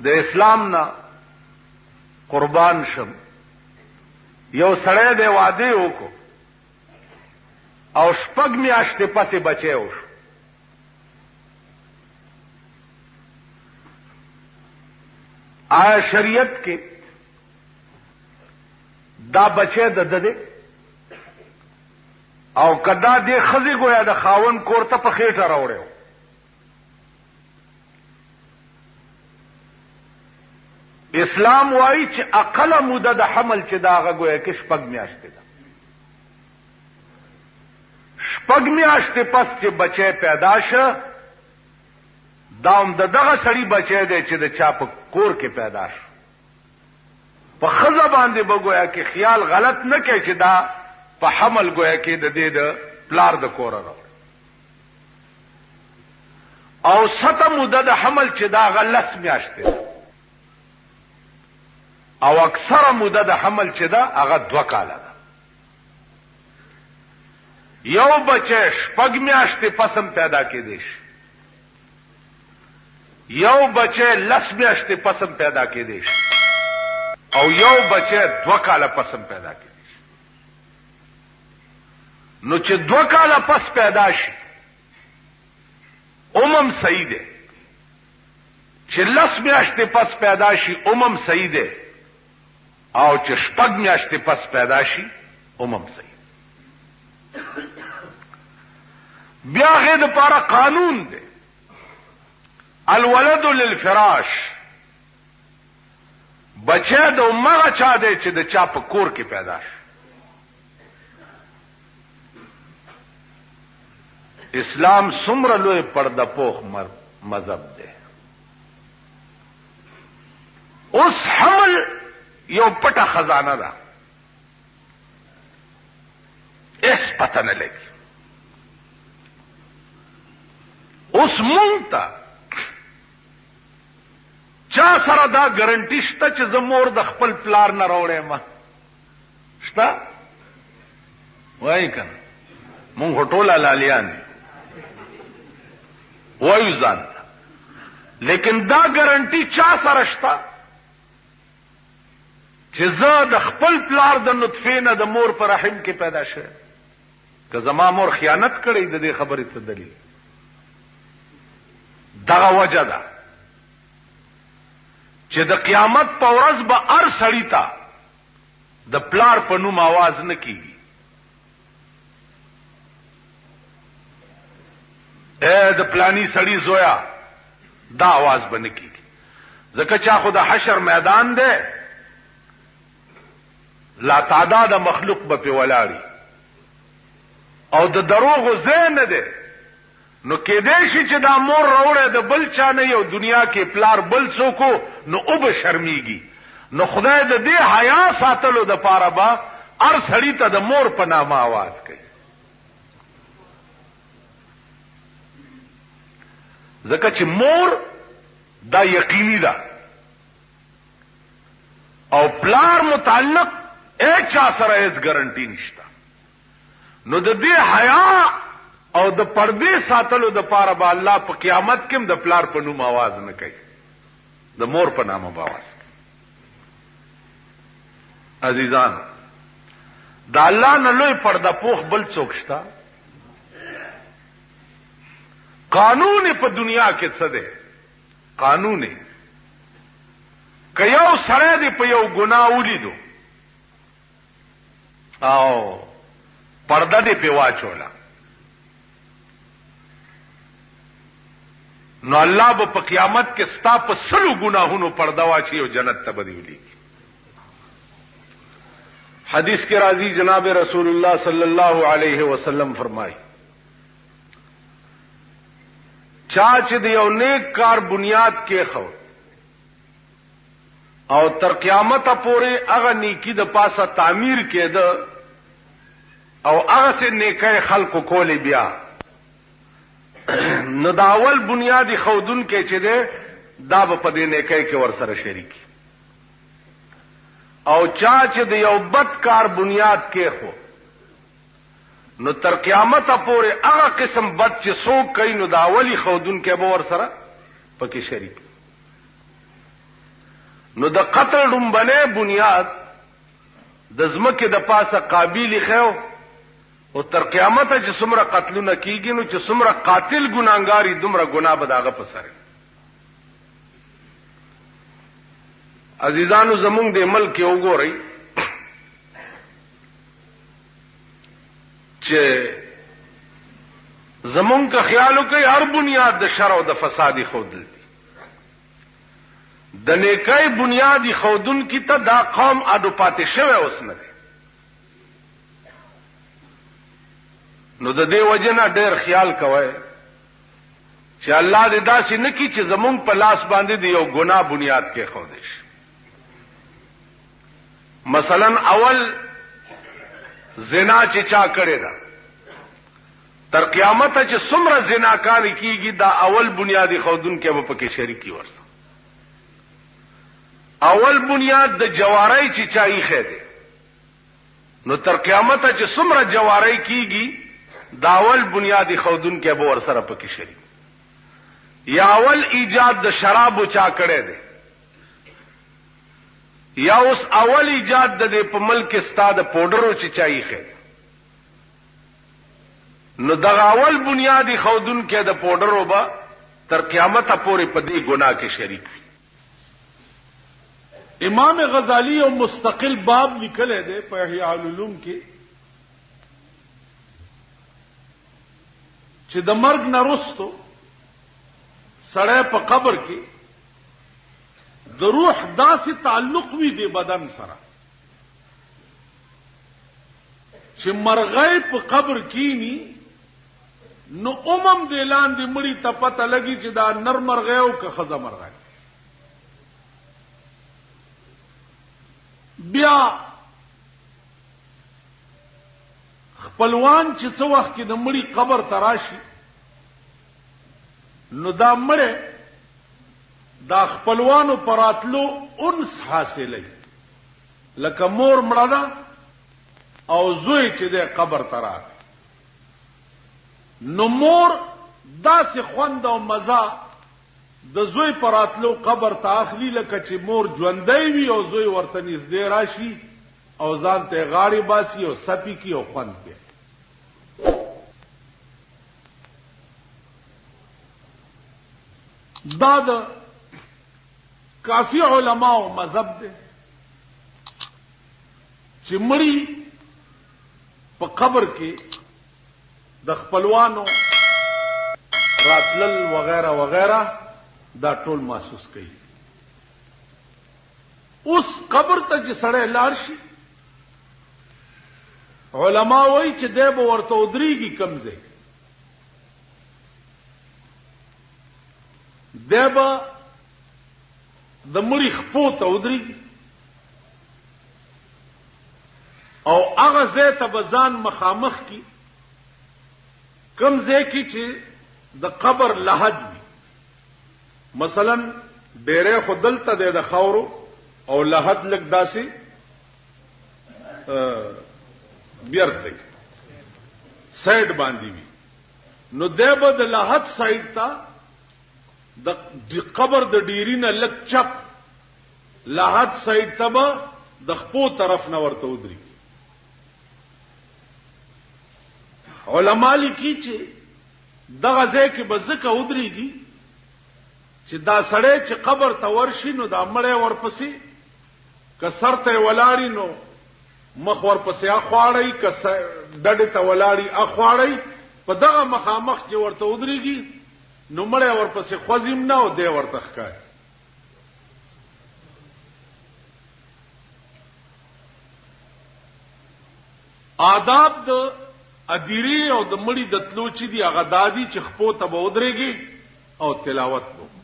د اسلام نه قربان شم. یو سړی د واده وکړو او 6 میاشتې پسې بچی وشو. آیا شریعت کې دا بچی د ده او کدا دې ښځې گویا د خاوند کور ته په خېټه راوړی و؟ اسلام وایي چې اقله موده د حمل چې دا هغه گویا کې 6 میاشتې ده. 6 میاشتې پس چې بچی پیدا شه دا هم د دغه سړي بچی دی چې د چا په کور کې پیدا شو. په ښځه باندې به گویا کې خیال غلط نه کوي چې دا په حمل گویا کې د دې د پلار د کوره راوړي. او سطح موده د حمل چې دا هغه 10 میاشتې ده او اکثره موده د حمل چې ده هغه 2 کاله ده. یو بچی 6 میاشتې پسم پیدا کېدی شي، یو بچی 10 میاشتې پسم پیدا کېدی شي او یو بچی 2 کاله پسم پیدا کېدی شي. نو چې 2 کاله پس پیدا شي عموم صحیح ده، چې 10 میاشتې پس پیدا شي عموم صحیح ده، او چې 6 میاشتې پس پیدا شي عموم صحیح. بیا غیر دپاره قانون ده، الولد للفراش. بچه د امغه چا دی چې د چا په کور کې پیدا شي. اسلام څومره لوی پرده پوخ مذهب دی. اوس حمل یو پټه خزانه ده، اس پته نه لګي. اوس مونږ ته چا سره دا ګارنټي شته چې زه مور د خپل پلار نه راوړی ما؟ شته؟ وایي که نه؟ مونږ خو ټول حلالیان دي وایو ځان ته، لیکن دا ګارنټي چا سره شته چې زه د خپل پلار د نطفې نه د مور په رحم کې پیدا شوی؟ که زما مور خیانت کړی د دې خبرې څه دلیل؟ دغه وجه ده چې د قیامت په ورځ به هر سړي ته د پلار په نوم आवाज نه کیږي. اے د پلانی سړي زویا، دا आवाज به نه کیږي، ځکه چې خو د حشر میدان دی، لا تعداد مخلوق به په ولاړی او د دروغو ځای نه دی. نو کېدای شي چې دا مور راوړی د بل چا نه یو دنیا کې پلار بل څوک نو او به شرمیږي. نو خدای د دې حیا ساتلو د پاره به هر سړي ته د مور په نامه आवाज کوي. ځکه چې مور دا یقیني ده او پلار متعلق چا سره هیڅ ګارنټي نشته. نو د دې حیا او د پردې ساتلو د پاره به الله په قیامت کې د پلار په نوم आवाज نه کوي، د مور په نامه به आवाज کوي. عزیزان، د الله نه لوی پرده پوخ بل څوک شته؟ قانون په دنیا کې څه دی؟ قانون که یو سړی دی په یو ګناه ولیدو او پرده دی په واچوله، نو الله به په قیامت کې ستا په 100 ګناهونو پرده واچي او جنت ته بدی ولېږي. حدیث کې راځي جناب رسول الله صلی الله علیه وسلم فرمایي چا چې د یو نیک کار بنیاد کې خو او تر قیامت پورې هغه نیکی د پاسه تعمیر کېده او هغه سه نیکه خلقو کولی بیا نو دا اول بنیادی خودون کې چې ده دا په دې نیکه کې ور سره شریک او چا چې د یو بد کار بنیاد کې خو نو تر قیامت پورې هغه قسم بد چې څوک کوي نو دا اولی خودون کې به ور سره پکې شریک. نو د قتل ډومبنه بنیاد د ځمکې د پاسه قابل خو او تر قیامت چې څومره قتلونه کیږي نو چې څومره قاتل ګناګاری دومره ګناه به داغه پسره. عزیزانو زمونږ د ملک یو ګورئ چې زمونږ کا خیالو کوي هر بنیاد د شر او د فسادي خودل د نیکای بنیادی خودن کی ته دا قوم اډو پاتې شوی اوس نه دی. نو د دې وجنه ډېر خیال کوئ چې الله دې داسې نه کړي چې زمونږ په لاس باندې دی یو ګناه بنیاد کې خودش. مثلا اول زنا چې چا کړی دا تر قیامت چې څومره زناکاری کیږي دا اول بنیادی خودن کې به پکې شریکی ورسره. اول بنیاد د جواری چې چای خېده نو تر قیامت چې څومره جواری کیږي دا اول بنیادی خودن کې به ور سره پکې شریک. یا اول ایجاد د شراب چا کړي دي یا اوس اول ایجاد د په ملک استاد پودرو چې چای خېده نو دا اول بنیادی خودن کې د پودرو با تر قیامت پورې په دې ګناه کې شریک. امام غزالی او مستقل باب لیکل دی په احیاء العلوم کې چې د مرګ نه وروسته سړی په قبر کې د روح داسې تعلق وي د بدن سره چې مرغۍ په قبر کې ني نو د لاندې مړی ته پته لګي چې دا نر مرغۍ او که ښځه مرغۍ. بیا خپلوان چې څو وخت کې د مړي قبر تراشي نو دا مړی دا خپلوانو پراتلو انس حاصلې لکه مور مړه ده او زوی چې د قبر تراک نو مور داسې خوند او مزه د زوی پراتلو قبر ته اخلي لکه چې مور ژوندۍ وي او زوی ورته نږدې راشي او ځان ته غاړې باسي او سپي کی او خوند کوي. دا د کافی علماء مذهب دی چې مړی په قبر کې د خپلوانو راتلل وغیرہ وغیرہ دا ټول محسوس کوي. اوس قبر ته چې سړی لاړ شي علما وایي چې دی به ورته ودرېږي کوم ځای دی به د مړي خپو ته ودرېږي او هغه ځای ته به ځان مخامخ کي کوم ځای کې چې د قبر لحد وي. مثلا ډېرې خو دلته دی د خاورو او لحد لږ داسې بیرته سایډ باندې وي نو دی به د لحد سایډ ته د قبر د ډیري نه لږ چپ لحد سایډ ته به د خپو طرف نه ورته ودرېږي. علما لیکي چې دغه ځای کې به ځکه ودرېږي چې دا سړی چې قبر ته ورشي نو دا مړی ورپسې که سر ته ولاړی نو مخ ورپسې اخواړی که ډډې ته ولاړی اخواړی په دغه مخامخ چې ورته ودرېږي نو مړی ورپسې خوځیم نه او دی ورته ښکاري. آداب د ادیری او د مړي د تلو چې دی هغه دادی چې خپو ته به ودرېږي او تلاوت وکړي.